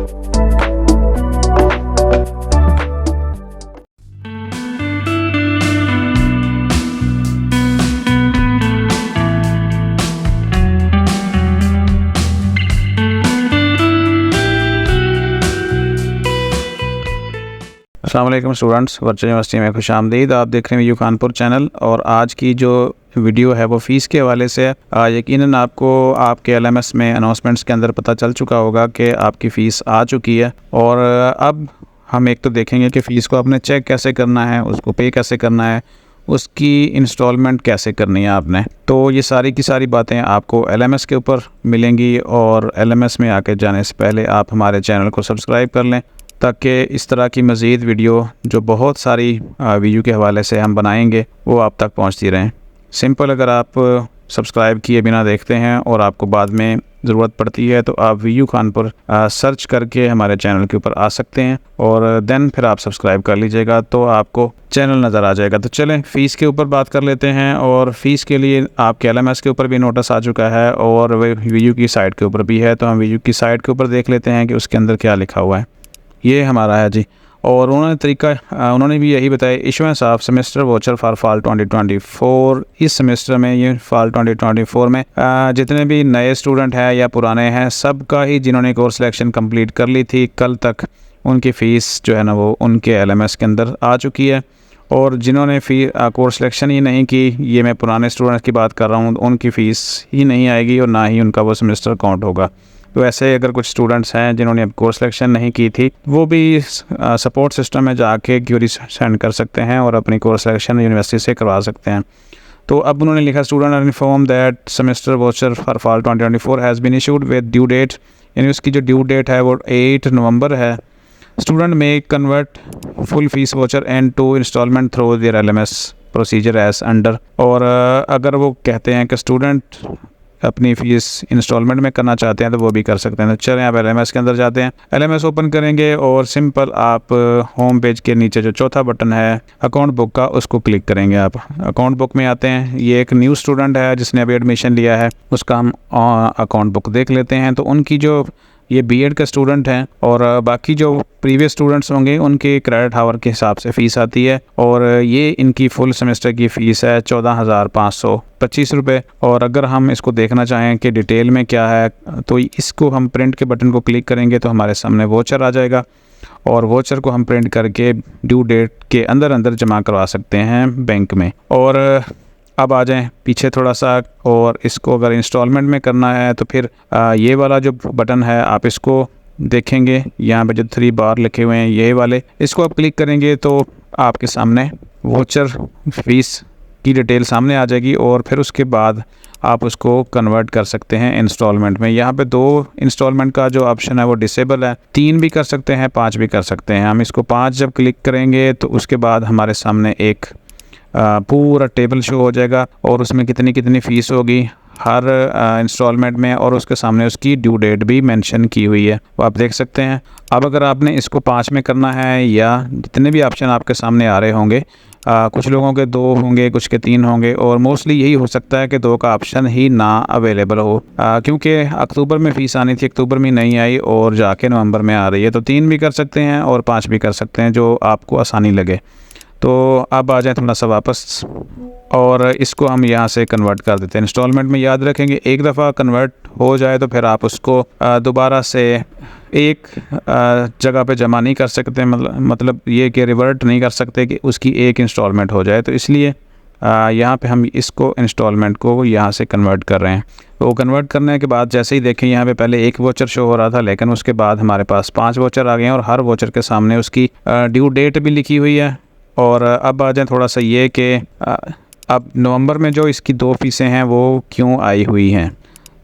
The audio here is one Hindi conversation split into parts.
अस्सलाम वालेकुम स्टूडेंट्स, वर्चुअल यूनिवर्सिटी में खुशामदीद। आप देख रहे हैं वीयू कानपुर चैनल और आज की जो वीडियो है वो फ़ीस के हवाले से है। यकीनन आपको आपके एलएमएस में अनाउंसमेंट्स के अंदर पता चल चुका होगा कि आपकी फ़ीस आ चुकी है। और अब हम एक तो देखेंगे कि फ़ीस को आपने चेक कैसे करना है, उसको पे कैसे करना है, उसकी इंस्टॉलमेंट कैसे करनी है आपने। तो ये सारी की सारी बातें आपको एलएमएस के ऊपर मिलेंगी और एलएमएस में आके जाने से पहले आप हमारे चैनल को सब्सक्राइब कर लें ताकि इस तरह की मज़ीद वीडियो जो बहुत सारी वीडियो के हवाले से हम बनाएंगे वो आप तक पहुंचती रहें। सिंपल, अगर आप सब्सक्राइब किए बिना देखते हैं और आपको बाद में ज़रूरत पड़ती है तो आप वीयू कानपुर सर्च करके हमारे चैनल के ऊपर आ सकते हैं और देन फिर आप सब्सक्राइब कर लीजिएगा तो आपको चैनल नज़र आ जाएगा। तो चलें फ़ीस के ऊपर बात कर लेते हैं। और फ़ीस के लिए आपके एलएमएस के ऊपर भी नोटिस आ चुका है और वीयू की साइट के ऊपर भी है। तो हम वीयू की साइट के ऊपर देख लेते हैं कि उसके अंदर क्या लिखा हुआ है। ये हमारा है जी। और उन्होंने भी यही बताया, issuance of semester voucher for fall 2024। इस सेमेस्टर में, ये फॉल 2024 में जितने भी नए स्टूडेंट हैं या पुराने हैं, सबका ही जिन्होंने कोर्स सिलेक्शन कंप्लीट कर ली थी कल तक, उनकी फ़ीस जो है ना वो उनके एलएमएस के अंदर आ चुकी है। और जिन्होंने कोर्स सिलेक्शन ही नहीं की, ये मैं पुराने स्टूडेंट्स की बात कर रहा हूँ, उनकी फ़ीस ही नहीं आएगी और ना ही उनका वो सेमेस्टर काउंट होगा। तो ऐसे अगर कुछ स्टूडेंट्स हैं जिन्होंने अब कोर्स सिलेक्शन नहीं की थी, वो भी सपोर्ट सिस्टम में जाके क्यूरी सेंड कर सकते हैं और अपनी कोर्स सिलेक्शन यूनिवर्सिटी से करवा सकते हैं। तो अब उन्होंने लिखा, student are inform that semester voucher for fall 2024 has been issued with due date. यानी उसकी जो ड्यू डेट है वो 8 नवंबर है। Student may convert full fees voucher and two installment through their LMS procedure as under. और अगर वो कहते हैं कि स्टूडेंट अपनी फ़ीस इंस्टॉलमेंट में करना चाहते हैं तो वो भी कर सकते हैं। तो चलें आप एलएमएस के अंदर जाते हैं, एलएमएस ओपन करेंगे और सिंपल आप होम पेज के नीचे जो चौथा बटन है अकाउंट बुक का, उसको क्लिक करेंगे। आप अकाउंट बुक में आते हैं। ये एक न्यू स्टूडेंट है जिसने अभी एडमिशन लिया है, उसका हम अकाउंट बुक देख लेते हैं। तो उनकी जो ये बीएड का स्टूडेंट हैं और बाकी जो प्रीवियस स्टूडेंट्स होंगे उनके क्रेडिट आवर के हिसाब से फ़ीस आती है। और ये इनकी फुल सेमेस्टर की फ़ीस है 14,525 रुपये। और अगर हम इसको देखना चाहें कि डिटेल में क्या है, तो इसको हम प्रिंट के बटन को क्लिक करेंगे तो हमारे सामने वोचर आ जाएगा और वोचर को हम प्रिंट करके ड्यू डेट के अंदर जमा करवा सकते हैं बैंक में। और अब आ जाएं पीछे थोड़ा सा, और इसको अगर इंस्टॉलमेंट में करना है तो फिर ये वाला जो बटन है आप इसको देखेंगे, यहाँ पे जो 3 बार लिखे हुए हैं ये वाले, इसको आप क्लिक करेंगे तो आपके सामने वोचर फ़ीस की डिटेल सामने आ जाएगी और फिर उसके बाद आप उसको कन्वर्ट कर सकते हैं इंस्टॉलमेंट में। यहाँ पे 2 इंस्टॉलमेंट का जो ऑप्शन है वो डिसेबल है, 3 भी कर सकते हैं, 5 भी कर सकते हैं। हम इसको 5 जब क्लिक करेंगे तो उसके बाद हमारे सामने एक पूरा टेबल शो हो जाएगा और उसमें कितनी कितनी फ़ीस होगी हर इंस्टॉलमेंट में, और उसके सामने उसकी ड्यू डेट भी मेंशन की हुई है, वो आप देख सकते हैं। अब अगर आपने इसको 5 में करना है या जितने भी ऑप्शन आपके सामने आ रहे होंगे, कुछ लोगों के 2 होंगे, कुछ के 3 होंगे, और मोस्टली यही हो सकता है कि 2 का ऑप्शन ही ना अवेलेबल हो, क्योंकि अक्टूबर में फ़ीस आनी थी, अक्टूबर में नहीं आई और जाके नवंबर में आ रही है। तो 3 भी कर सकते हैं और 5 भी कर सकते हैं, जो आपको आसानी लगे। तो अब आ जाए थोड़ा सा वापस और इसको हम यहाँ से कन्वर्ट कर देते हैं इंस्टॉलमेंट में। याद रखेंगे एक दफ़ा कन्वर्ट हो जाए तो फिर आप उसको दोबारा से एक जगह पे जमा नहीं कर सकते, मतलब ये कि रिवर्ट नहीं कर सकते कि उसकी एक इंस्टॉलमेंट हो जाए। तो इसलिए यहाँ पे हम इसको इंस्टॉलमेंट को यहाँ से कन्वर्ट कर रहे हैं। तो कन्वर्ट करने के बाद जैसे ही देखें यहाँ पे पहले 1 वोचर शो हो रहा था, लेकिन उसके बाद हमारे पास 5 वोचर आ गए हैं और हर वोचर के सामने उसकी ड्यू डेट भी लिखी हुई है। और अब आ जाए थोड़ा सा ये कि अब नवंबर में जो इसकी 2 फ़ीसें हैं वो क्यों आई हुई हैं,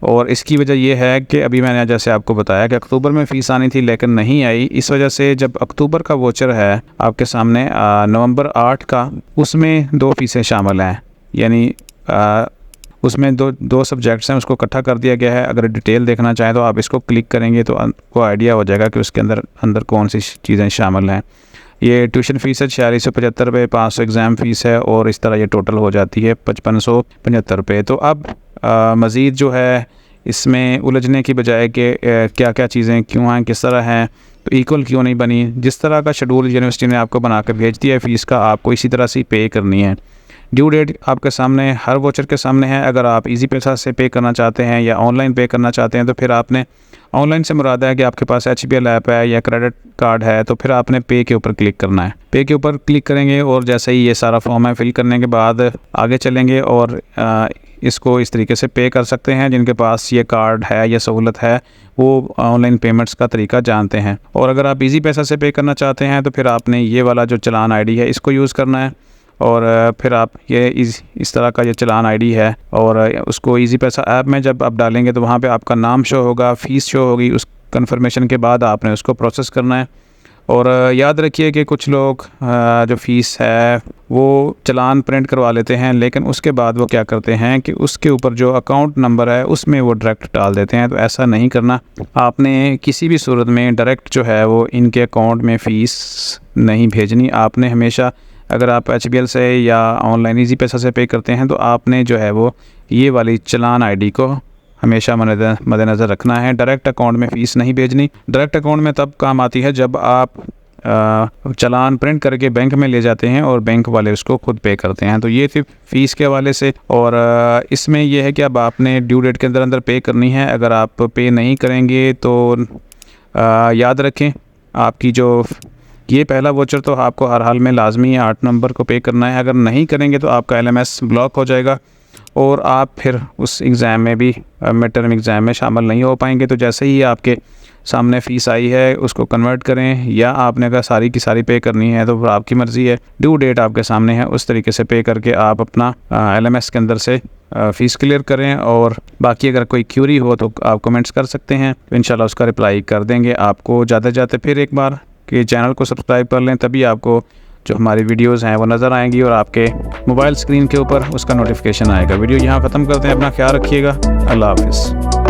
और इसकी वजह ये है कि अभी मैंने जैसे आपको बताया कि अक्टूबर में फ़ीस आनी थी लेकिन नहीं आई। इस वजह से जब अक्टूबर का वोचर है आपके सामने नवंबर 8 का, उसमें 2 फ़ीसें शामिल हैं, यानी उसमें दो सब्जेक्ट्स हैं, उसको इकट्ठा कर दिया गया है। अगर डिटेल देखना चाहें तो आप इसको क्लिक करेंगे तो आपको आइडिया हो जाएगा कि उसके अंदर कौन सी चीज़ें शामिल हैं। ये ट्यूशन फ़ीस है 4675 रुपये, 500 एग्ज़ाम फ़ीस है और इस तरह ये टोटल हो जाती है 5575 रुपये। तो अब मज़ीद जो है इसमें उलझने की बजाय कि क्या क्या चीज़ें क्यों हैं, किस तरह हैं, तो इक्वल क्यों नहीं बनी, जिस तरह का शेड्यूल यूनिवर्सिटी ने आपको बना कर भेज दिया है फ़ीस का, आपको इसी तरह से पे करनी है। ड्यू डेट आपके सामने, हर वोचर के सामने है। अगर आप इजी पैसा से पे करना चाहते हैं या ऑनलाइन पे करना चाहते हैं तो फिर आपने, ऑनलाइन से मुराद है कि आपके पास HBL ऐप है या क्रेडिट कार्ड है, तो फिर आपने पे के ऊपर क्लिक करना है। पे के ऊपर क्लिक करेंगे और जैसे ही ये सारा फॉर्म है फिल करने के बाद आगे चलेंगे और इसको इस तरीके से पे कर सकते हैं। जिनके पास ये कार्ड है या सहूलत है वो ऑनलाइन पेमेंट्स का तरीका जानते हैं। और अगर आप इजी पैसा से पे करना चाहते हैं तो फिर आपने ये वाला जो चलान ID है इसको यूज़ करना है और फिर आप ये इस तरह का ये चलान ID है और उसको इजी पैसा ऐप में जब आप डालेंगे तो वहाँ पे आपका नाम शो होगा, फ़ीस शो होगी। उस कन्फर्मेशन के बाद आपने उसको प्रोसेस करना है। और याद रखिए कि कुछ लोग जो फ़ीस है वो चलान प्रिंट करवा लेते हैं, लेकिन उसके बाद वो क्या करते हैं कि उसके ऊपर जो अकाउंट नंबर है उसमें वो डायरेक्ट डाल देते हैं। तो ऐसा नहीं करना। आपने किसी भी सूरत में डायरेक्ट जो है वो इनके अकाउंट में फ़ीस नहीं भेजनी। आपने हमेशा, अगर आप HBL से या ऑनलाइन इजी पैसा से पे करते हैं तो आपने जो है वो ये वाली चलान ID को हमेशा मद्देनज़र रखना है। डायरेक्ट अकाउंट में फ़ीस नहीं भेजनी। डायरेक्ट अकाउंट में तब काम आती है जब आप चलान प्रिंट करके बैंक में ले जाते हैं और बैंक वाले उसको खुद पे करते हैं। तो ये थी फ़ीस के हवाले से। और इसमें यह है कि अब आपने ड्यू डेट के अंदर पे करनी है। अगर आप पे नहीं करेंगे तो याद रखें आपकी जो ये पहला वोचर तो आपको हर हाल में लाजमी है 8 नंबर को पे करना है। अगर नहीं करेंगे तो आपका LMS ब्लॉक हो जाएगा और आप फिर उस एग्ज़ाम में भी, मिड टर्म एग्ज़ाम में शामिल नहीं हो पाएंगे। तो जैसे ही आपके सामने फ़ीस आई है उसको कन्वर्ट करें, या आपने अगर सारी की सारी पे करनी है तो फिर आपकी मर्ज़ी है। ड्यू डेट आपके सामने है, उस तरीके से पे करके आप अपना LMS के अंदर से फ़ीस क्लियर करें। और बाकी अगर कोई क्यूरी हो तो आप कमेंट्स कर सकते हैं, तो इंशाल्लाह उसका रिप्लाई कर देंगे आपको। जाते जाते फिर एक बार कि चैनल को सब्सक्राइब कर लें, तभी आपको जो हमारी वीडियोस हैं वो नज़र आएंगी और आपके मोबाइल स्क्रीन के ऊपर उसका नोटिफिकेशन आएगा। वीडियो यहाँ ख़त्म करते हैं। अपना ख्याल रखिएगा। अल्लाह हाफ़िज़।